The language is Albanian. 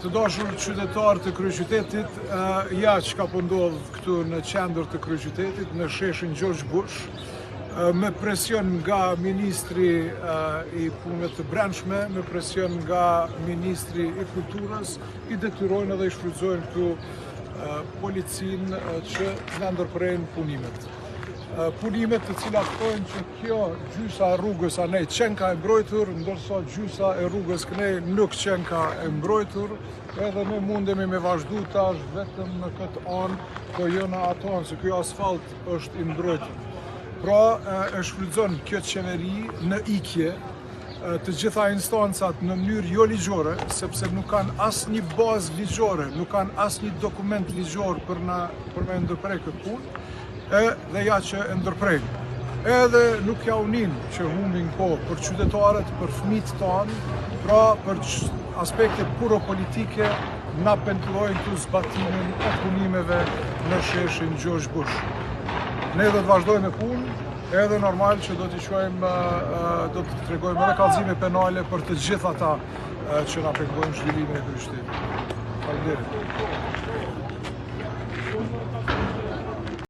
Të dashur qytetarë të kryeqytetit, ja që ka po ndodh këtu në qendër të kryeqytetit, në sheshin George Bush, me presion nga ministri i punëve të brendshme, me presion nga ministri i kulturës, i detyrojnë edhe i shfrytëzojnë këtu policinë që na ndërprejnë punimet. Punimet të cilat thonë që kjo gjysa e rrugës anej qenë ka e mbrojtur, ndërsa gjysa e rrugës kënej nuk qenë ka e mbrojtur, edhe ne mundemi me vazhdu tash vetëm në këtë anë, po jo në ato anë, se kjo asfalt është i mbrojtur. Pra e shfrytëzon kjo qeveri në ikje të gjitha instancat në mënyrë jo ligjore, sepse nuk kanë asnjë bazë ligjore, nuk kanë asnjë dokument ligjor për me ndërprej këtë punë, dhe ja që e ndërprejnë. Edhe nuk ja unin që humbin kohë për qytetarët, për fëmijët tanë, pra për aspekte puro politike na penturojnë të zbatimin e punimeve në sheshin George Bush. Ne do të vazhdojmë me punë, edhe normal që do të tregojmë edhe kallëzime penale për të gjithë ata që na pengojnë zhvillimin e kryeqytetit. Faleminderit.